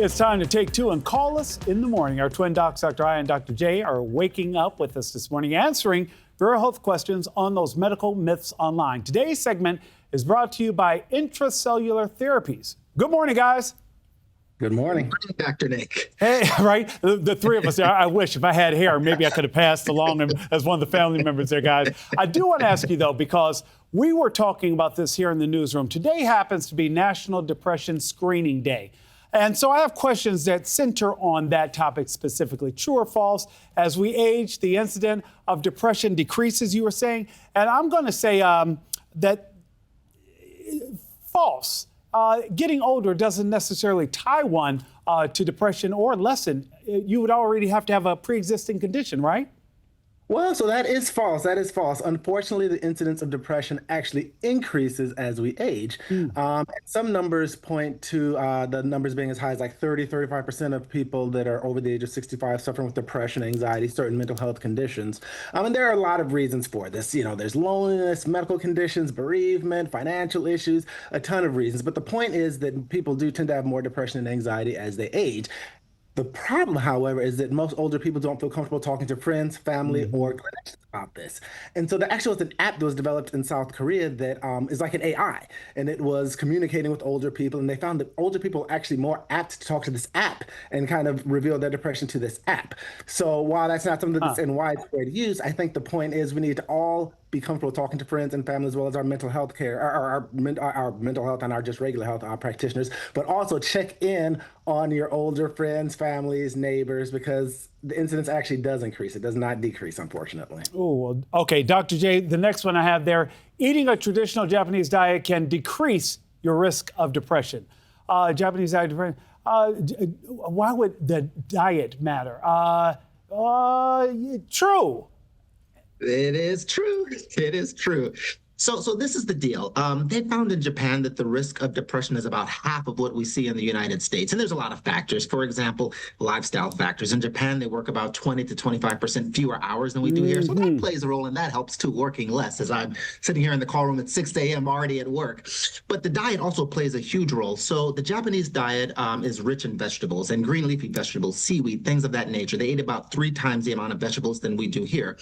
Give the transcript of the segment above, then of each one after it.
It's time to take two and call us in the morning. Our twin docs, Dr. I and Dr. J, are waking up with us this morning, answering your health questions on those medical myths online. Today's segment is brought to you by Intracellular Therapies. Good morning, guys. Good morning. Good morning, Dr. Nick. Hey, right? The three of us. I wish if I had hair, maybe I could have passed along as one of the family members there, guys. I do want to ask you, though, because we were talking about this here in the newsroom. Today happens to be National Depression Screening Day. And so I have questions that center on that topic specifically. True or false? As we age, the incidence of depression decreases, you were saying. And I'm going to say that false. Getting older doesn't necessarily tie one to depression or lessen. You would already have to have a pre-existing condition, right? Well, so that is false. That is false. Unfortunately, the incidence of depression actually increases as we age. Some numbers point to the numbers being as high as like 35% of people that are over the age of 65 suffering with depression, anxiety, certain mental health conditions. And there are a lot of reasons for this. You know, there's loneliness, medical conditions, bereavement, financial issues, a ton of reasons. But the point is that people do tend to have more depression and anxiety as they age. The problem, however, is that most older people don't feel comfortable talking to friends, family, or clinicians about this. And so there actually was an app that was developed in South Korea that is like an AI, and it was communicating with older people. And they found that older people are actually more apt to talk to this app and kind of reveal their depression to this app. So while that's not something that's in widespread use, I think the point is we need to all be comfortable talking to friends and family, as well as our mental health care, our mental health and our just regular health, our practitioners, but also check in on your older friends, families, neighbors, because the incidence actually does increase. It does not decrease, unfortunately. Oh, okay. Dr. J, the next one I have there, eating a traditional Japanese diet can decrease your risk of depression. Japanese diet, depression. Why would the diet matter? True. It is true. It is true. So this is the deal. They found in Japan that the risk of depression is about half of what we see in the United States. And there's a lot of factors. For example, lifestyle factors. In Japan, they work about 20 to 25% fewer hours than we do here. So that plays a role, and that helps too, working less, as I'm sitting here in the call room at 6 a.m. already at work. But the diet also plays a huge role. So the Japanese diet is rich in vegetables and green leafy vegetables, seaweed, things of that nature. They eat about 3 times the amount of vegetables than we do here.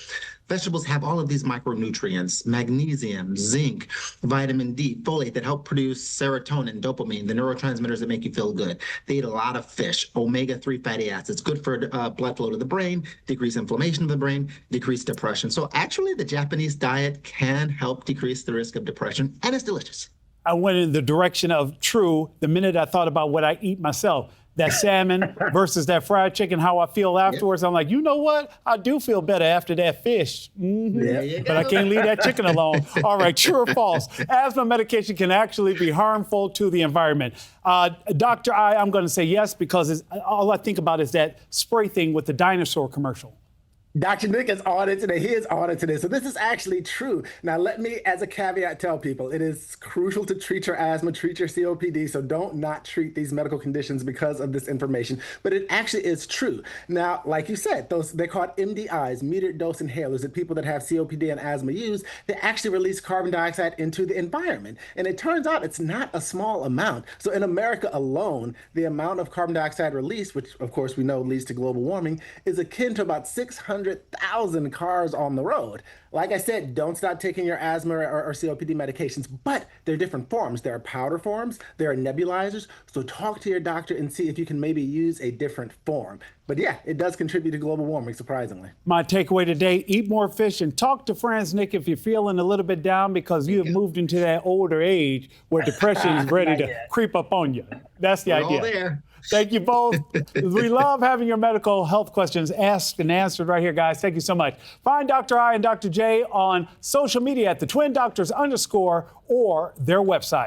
Vegetables have all of these micronutrients, magnesium, zinc, vitamin D, folate that help produce serotonin, dopamine, the neurotransmitters that make you feel good. They eat a lot of fish, omega-3 fatty acids, good for blood flow to the brain, decrease inflammation of the brain, decrease depression. So actually, the Japanese diet can help decrease the risk of depression, and it's delicious. I went in the direction of true the minute I thought about what I eat myself. That salmon versus that fried chicken, how I feel afterwards. I'm like, you know what? I do feel better after that fish. But I can't leave that chicken alone. All right, true or false? Asthma medication can actually be harmful to the environment. Dr. I'm going to say yes, because all I think about is that spray thing with the dinosaur commercial. Dr. Nick is on it today. He is on it today. So this is actually true. Now, let me, as a caveat, tell people it is crucial to treat your asthma, treat your COPD. So don't not treat these medical conditions because of this information. But it actually is true. Now, like you said, they're called MDIs, metered dose inhalers, that people that have COPD and asthma use. They actually release carbon dioxide into the environment. And it turns out it's not a small amount. So in America alone, the amount of carbon dioxide released, which of course we know leads to global warming, is akin to about 600,000 cars on the road. Like I said, don't stop taking your asthma or COPD medications, but there are different forms. There are powder forms, there are nebulizers. So talk to your doctor and see if you can maybe use a different form. But yeah, it does contribute to global warming, surprisingly. My takeaway today, eat more fish and talk to friends, Nick, if you're feeling a little bit down because you have moved into that older age where depression is ready to creep up on you. That's the idea. All there. Thank you both. We love having your medical health questions asked and answered right here, guys. Thank you so much. Find Dr. I and Dr. J on social media at the Twin Doctors _ or their website.